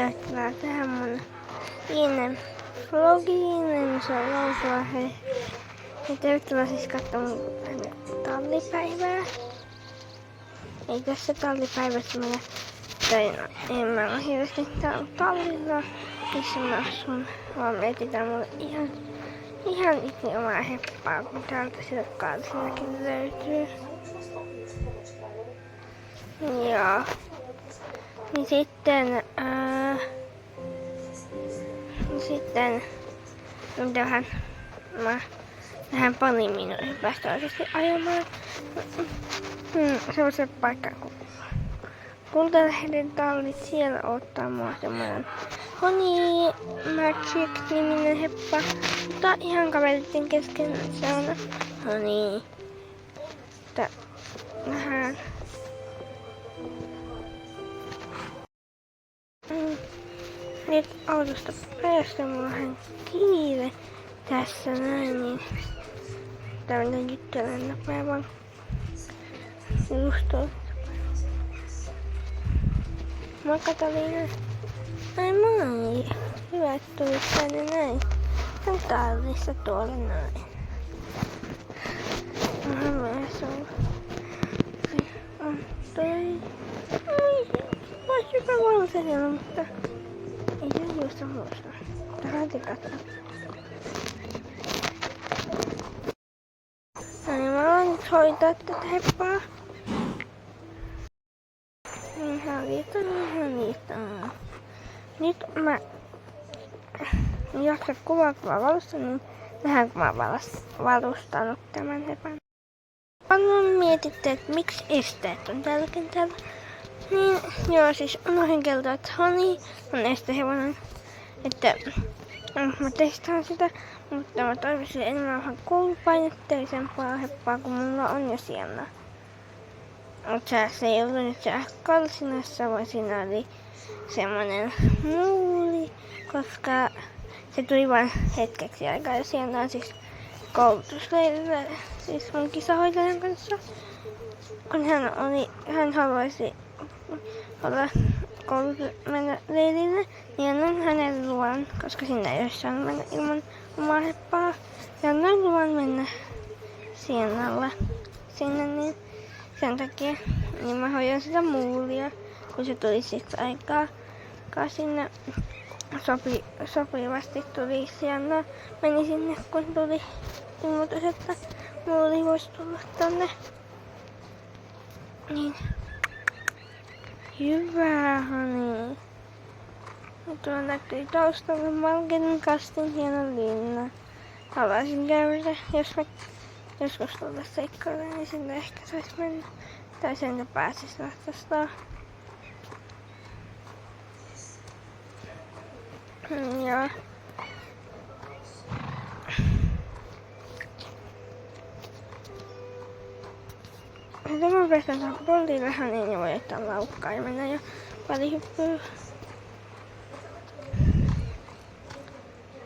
Tervetuloa tähän mun viimeinen vlogiin, niin se on lausua he. Ja tervetuloa siis katsomaan tallipäivää. Ei tässä tallipäivässä minä en mä ole hirveästi tallilla, missä mä asun, vaan me etsitään mulle ihan itse omaa heppaa, kun täältä sitä kaarsillakin löytyy. Joo. Niin sitten tähän paniminoihin päästä oikeasti ajamaan. Sellaisen paikkaan kuin Kultalehden tallit, siellä ottaa mua semmoinen Honey Magic-niminen heppa, mutta ihan kaveritten kesken se on Honey. Vähän nyt autosta päästä, mulla on vähän kiire tässä näin, niin tämmönen juttelen nopea vaan just tuolta. Moi Kataliina. Ai moi. Hyvä, että tulit tänne näin. Tän tallissa tuolla näin. Onhan mä sun. On toi. Vois hyvä valse siellä, mutta ei se juosta muusta. Tähän katsoa. No niin, mä aloin nyt hoitaa tätä heppaa. Ihan liiton. Nyt mä jaksa kuvaa valossa, niin vähän kun mä valustanut tämän hepan. Paljon mietitte, että miksi esteet on tällä kentällä. Niin, joo, siis unohdin kertoa, että Honey on estehevonen. Että mä testaan sitä, mutta mä toivoisin enemmän vähän koulupainotteisempaa heppaa, kun mulla on jo siellä. Mutta se ei ollut nyt se kalsinassa, vaan siinä oli semmonen muuli, koska se tuli vain hetkeksi aikaa ja siellä on siis koulutusleirillä, siis mun kisahoitajan kanssa. Kun hän haluaisi mennä leirille, niin annan hänelle luvan, koska sinne ei olisi saanut mennä ilman omaa heppaa. Ja annan luvan mennä sienalla sinne, niin sen takia niin mä hoidan sitä muulia, kun se tuli siksi aikaa sinne sopivasti tuli sienna. Meni sinne, kun tuli ilmoitus, että muuli voisi tulla tonne. Niin. Hyvä, Honey. Tuolla näkyy taustalla Malkenin kastin hieno linna. Haluaisin käydä, jos mä joskus tulla seikkailemaan, niin sinne ehkä sais mennä. Tai sen pääsis vastaustaan. Joo. Sitten mä pestän polliin vähän, niin voi ottaa laukkaa ja mennä jo välihyppyyn.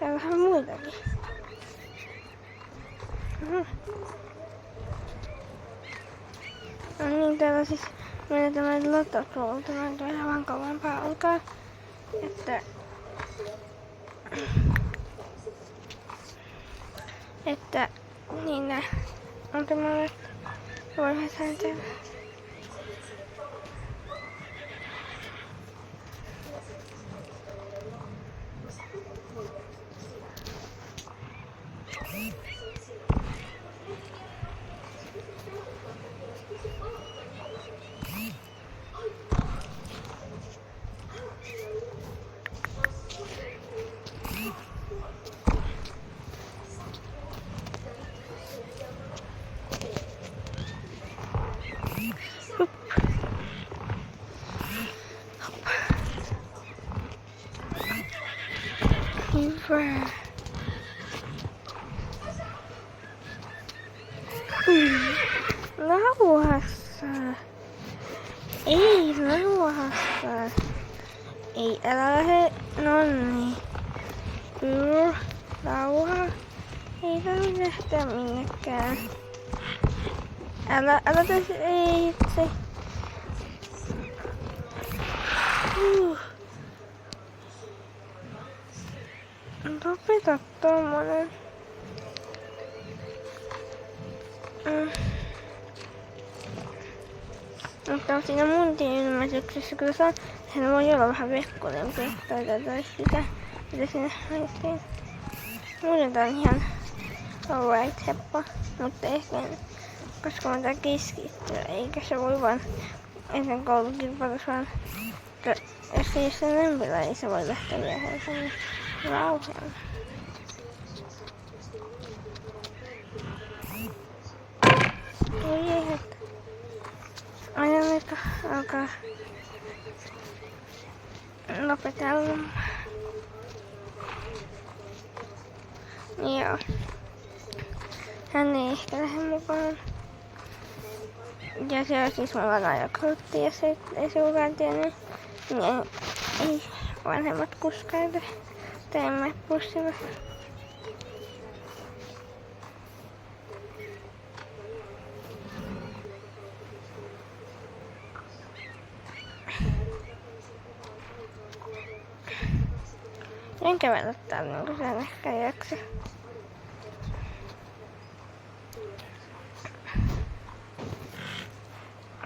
Täällä on vähän muitakin. No niin, täällä siis menee tämmönen lotto tuolta, mä en toi ihan kovempaa alkaa. Että niin on tämmönen vuorohäsään täällä. Hyvä. Lauhassa. Ei lauhassa. Ei, älä lähde. Nonni. Kyllä. Lauha. Ei tarvitse lähteä minnekään. Älä tässä ei itse. Lopeta tommonen. Mutta siinä mun ilmestyksessä kyllä sehän voi olla vähän vekkonempi tai sitä, mitä sinne haettiin. Muuten tää on ihan alright heppa, mutta ehkä koska mä tää keskittyä, eikä se voi vaan ennen koulukilpailussa vaan, jos ei ole sen lempilä, niin se voi lähteä vielä helpommin rauhaan. Oi ei hätää. Aina nyt alkaa lopetella. Joo. Hän ei ehkä lähde mukaan. Ja se on siis mulla ajokortti ja se ei suoraan tiennyt. Niin ei vanhemmat kuskaille. Tai en mä bussilla. En kävellä täällä niinku sen ehkä jaksa.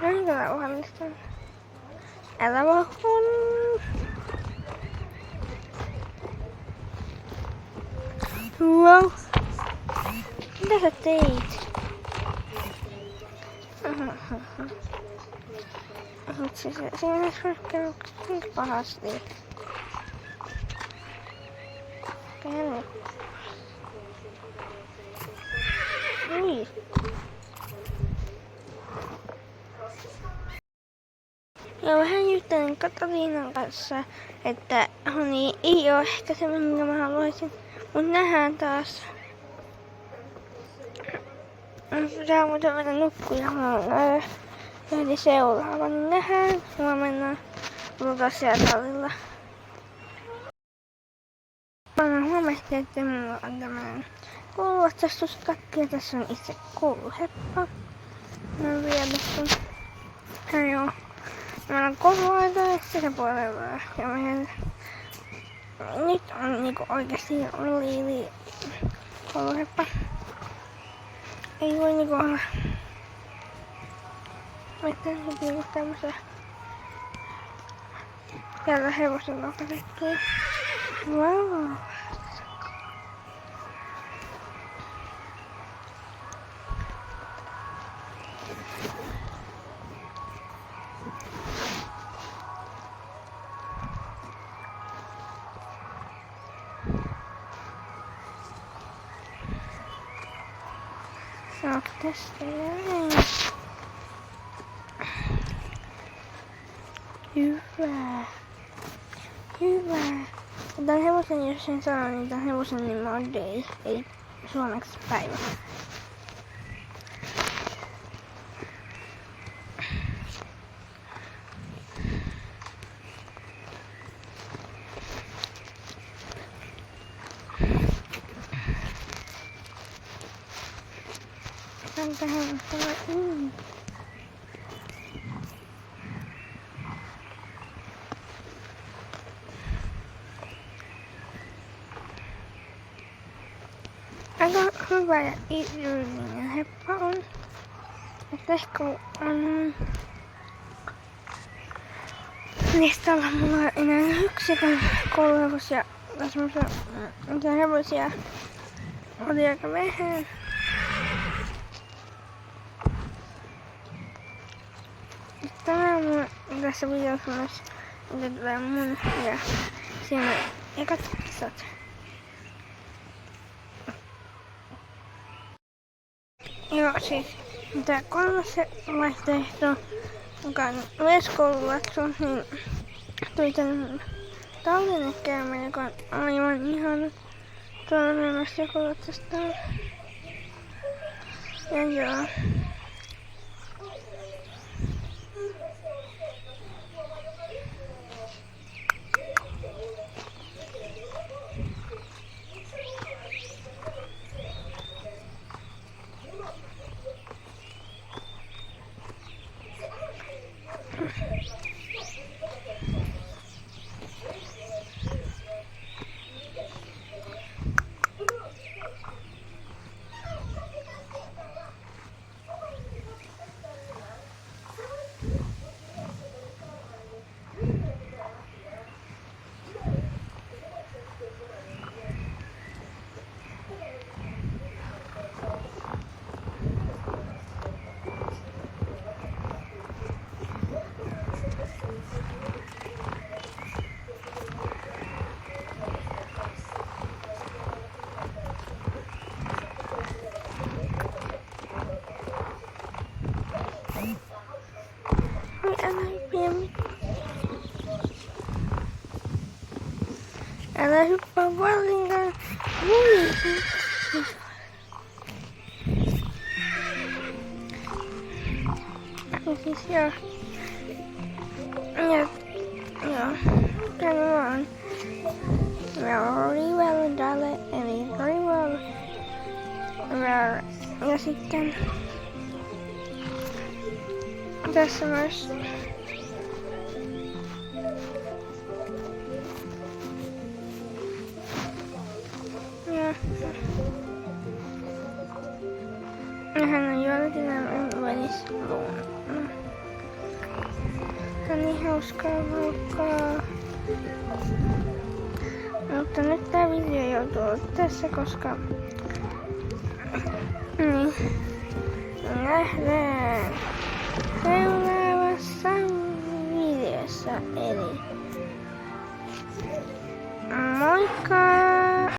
Onko rauhallista? Älä vahvon! Wow! Mitä sä teit? Siinä on kuinka pahasti. Käänne. Ui. Ja vähän juttelin Katariinan kanssa, että Honi ei ole ehkä se, minkä mä haluaisin. Mut nähdään taas. Pitää muuten mennä nukkumaan. Eli seuraava, niin nähdään huomenna. Mulla siellä tallilla. Mä huomasin, että mulla on tämmönen kouluvatsastustakki ja tässä on itse kouluheppa. Mä oon vielä sun. Joo. Mä oon kouluaita ja sitten puolella. Ja mä nyt on niinku oikeesti liili kouluheppa. Ei voi niinku olla. Mä teen nyt niinku tämmösen. Täällä hevosen nokkatekkiä. Wow. No, tästä näin. Hyvä. Hyvä. Tän hevosen, jos sen sanoo, niin tän hevosen nimi on Day, ei suomeksi päivä. Tähän tämä aika hyvä ja idyllinen heppa on. Että ehkä on listalla mulla on enää yksi kouluhevos ja semmosia hevosia oli aika vähän. Tämä on tässä videossa myös mitä tulee mun ja siinä ekat kisat. Joo, siis tää kolmas vaihtoehto, joka on myös koululatsu, niin tuli tämmönen tallennekäymä, joka on aivan ihana. Tuolla on myös koululatsusta. Ja joo. tai hyppää varsinkaan. Voi. Ja siis joo. Tän vaan. Rival Dalle, eli Rival. Ja sitten tässä myös ja hän on jollakin välissä luona. Tää on niin hauskaa vaikka. Mutta nyt tää video joutuu tässä, koska niin nähdään seuraavassa videossa, eli moikka!